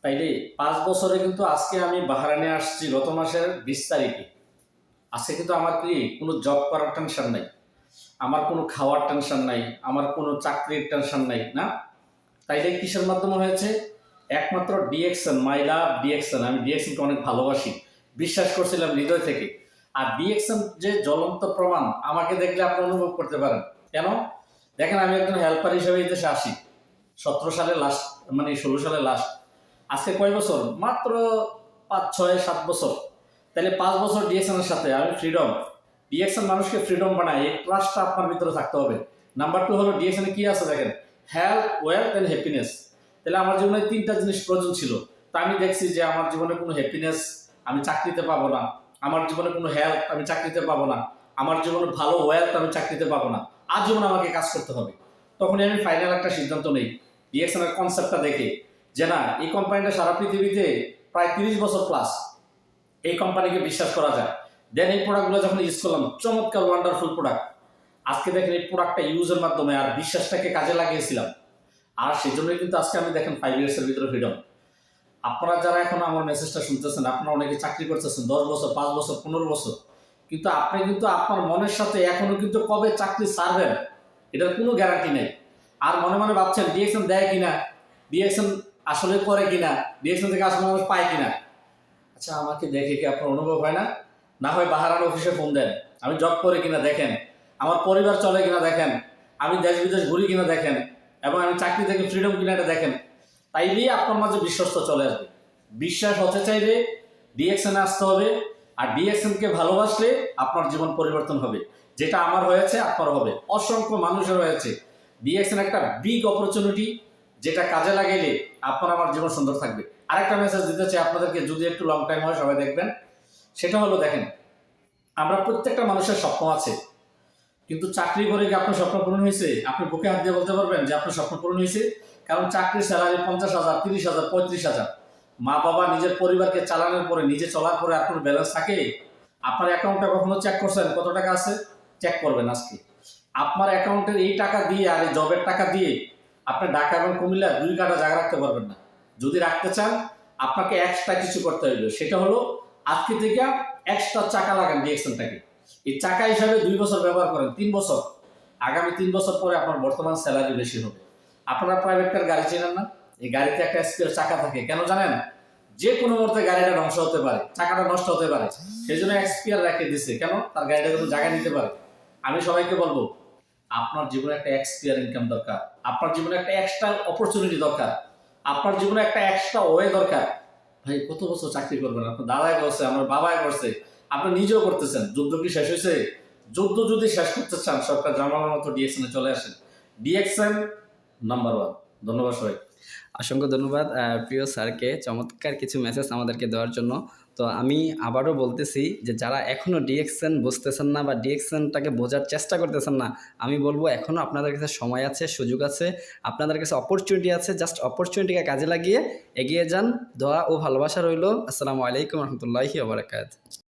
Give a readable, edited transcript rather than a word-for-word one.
তাইলে 5 বছরে কিন্তু আজকে আমি বাহরাইনে আসছি গত মাসের 20 তারিখে। আজকে কিন্তু আমার কি কোনো জব করার টেনশন নাই, আমার কোনো খাওয়ার টেনশন নাই, আমার কোনো চাকরির টেনশন নাই না। তাইলে কিসের মাধ্যমে হয়েছে? একমাত্র ডিএক্সএন, মাই লাভ ডিএক্সএন। আমি ডিএক্সএনকে অনেক ভালোবাসি, বিশ্বাস করছিলাম হৃদয় থেকে। আর ডিএক্সএন যে জ্বলন্ত প্রমাণ, আমাকে দেখলে আপনি অনুভব করতে পারেন। কেন? দেখেন, আমি একজন হেল্পার হিসেবে এই দেশে আসি 17 সালে লাস্ট, মানে 16 সালে লাস্ট। আজকে কয় বছর? মাত্র 5, 6, 7 বছর। তাহলে 5 বছর ডিএক্সএনের সাথে আমি ফ্রিডম। ডিএক্সএন মানুষকে ফ্রিডম বানায়, এই ট্রাস্টটা আপনার ভিতরে থাকতে হবে। নাম্বার 2 হলো ডিএক্সএনে কি আছে দেখেন, হেলথ, ওয়েলথ অ্যান্ড হ্যাপিনেস। তাহলে আমার জীবনে 3টা জিনিস প্রয়োজন ছিল। তা আমি দেখছি যে আমার জীবনে কোনো হ্যাপিনেস আমি চাকরিতে পাবো না, আমার জীবনে কোনো হেলথ আমি চাকরিতে পাবো না, আমার জীবনে ভালো ওয়েলথ আমি চাকরিতে পাবো না। আজীবন আমাকে কাজ করতে হবে। তখনই আমি ফাইনাল একটা সিদ্ধান্ত নেই ডিএক্সএনের কনসেপ্টটা দেখে, যে না, এই কোম্পানিটা সারা পৃথিবীতে প্রায় 30 বছর প্লাস এই কোম্পানিকে বিশ্বাস করা যায়। দেন এই প্রোডাক্টগুলো যখন ইউজ করলাম, চমৎকার ওয়ান্ডারফুল প্রোডাক্ট। আজকে দেখেন এই প্রোডাক্টটা ইউজের মাধ্যমে আর বিশ্বাসটাকে কাজে লাগিয়েছিলাম, আর সেই জন্যই কিন্তু আজকে আমি দেখেন 5 ইয়ার্সের ভিতরে ফ্রিডম। আপনারা যারা এখন আমার মেসেজটা শুনতেছেন, আপনারা অনেকে চাকরি করতেছেন 10 বছর, 5 বছর, 15 বছর, কিন্তু আপনি কিন্তু আপনার মনের সাথে এখনো কিন্তু কবে চাকরি ছাড়বেন এটার কোনো গ্যারান্টি নেই। আর মনে মনে ভাবছেন ডিএক্সএন দেয় কিনা, ডিএক্সএন আসলে করে কিনা, ডিএক্সএন থেকে আসলে মানুষ পায় কিনা। আচ্ছা, আমাকে দেখে কি আপনার অনুভব হয় না? না হয় বাহারান অফিসে ফোন দেন, আমি জব করে কিনা দেখেন, আমার পরিবার চলে কিনা দেখেন, আমি দেশ বিদেশ ঘুরি কিনা দেখেন, এবং আমি চাকরি থেকে ফ্রিডম কিনা এটা দেখেন। তাইলেই আপনার মাঝে বিশ্বস্ত চলে আসবে। বিশ্বাস হতে চাইলে ডিএক্সএনে আসতে হবে, আর ডিএক্সএনকে ভালোবাসলে আপনার জীবন পরিবর্তন হবে। যেটা আমার হয়েছে আপনার হবে, অসংখ্য মানুষের হয়েছে। ডিএক্সএন একটা বিগ অপরচুনিটি, যেটা কাজে লাগাইলে আপনার আমার জীবন সুন্দর থাকবে। আরেকটা মেসেজ দিতে চাই আপনাদেরকে, যদি একটু লং টাইম হয় সবাই দেখবেন। সেটা হলো দেখেন, আমরা প্রত্যেকটা মানুষের স্বপ্ন আছে, কিন্তু চাকরি করে কি আপনার স্বপ্ন পূরণ হয়েছে? আপনি বুকে হাত দিয়ে বলতে পারবেন যে আপনার স্বপ্ন পূরণ হয়েছে? কারণ চাকরির স্যালারি 50,000, 30,000, 35,000। মা বাবা নিজের পরিবারকে চালানোর পরে, নিজে চলার পরে আর কোনো ব্যালেন্স থাকে? আপনার অ্যাকাউন্টে কখনো চেক করছেন কত টাকা আছে? চেক করবেন আজকে। আপনার অ্যাকাউন্টের এই টাকা দিয়ে আর এই জবের টাকা দিয়ে আপনি ঢাকা এবং কুমিল্লা 2 কাঠা জায়গা রাখতে পারবেন না। যদি রাখতে চান, আপনাকে এক্সট্রা কিছু করতে হইবে। সেটা হলো আজকে থেকে এক্সট্রা চাকা লাগান ডিএক্সএনটাকে। এই চাকা হিসাবে 2 বছর ব্যবহার করেন, 3 বছর। আগামী 3 বছর পরে আপনার বর্তমান স্যালারি বেশি হবে। আপনারা প্রাইভেট কার গাড়ি চেনেন না? এই গাড়িতে একটা স্পেয়ার চাকা থাকে, কেন জানেন? যে কোনো মুহূর্তে গাড়িটা ধ্বংস হতে পারে, চাকাটা নষ্ট হতে পারে। সেই জন্য এক্সপিয়ার রেখে দিছে, কেন? তার গাড়িটা কোনো জায়গা নিতে পারে। আমি সবাইকে বলবো, আপনার জীবনে একটা এক্সপিয়ার ইনকাম দরকার, আপনার জীবনে একটা এক্সট্রা অপরচুনিটি দরকার, আপনার জীবনে একটা এক্সট্রা ওয়ে দরকার। ভাই, কত বছর চাকরি করবেন? আপনার দাদাই করছে, আমার বাবাই করছে, আপনি নিজেও করতেছেন। যুদ্ধ কি শেষ হয়েছে? যুদ্ধ যদি শেষ করতে চান, সরকার জামানোর মতো ডিএক্সএনে চলে আসেন। DXN number 1। ধন্যবাদ সবাই। অসংখ্য ধন্যবাদ প্রিয় স্যারকে চমৎকার কিছু মেসেজ আমাদেরকে দেওয়ার জন্য। তো আমি আবারও বলতেছি যে যারা এখনও ডিএক্সএন বুঝতেছেন না বা ডিএক্সএনটাকে বোঝার চেষ্টা করতেছেন না, আমি বলবো এখনও আপনাদের কাছে সময় আছে, সুযোগ আছে, আপনাদের কাছে অপরচুনিটি আছে। জাস্ট অপরচুনিটিকে কাজে লাগিয়ে এগিয়ে যান। দোয়া ও ভালোবাসা রইল। আসসালামু আলাইকুম রহমতুল্লাহি ওয়া বারাকাতুহু।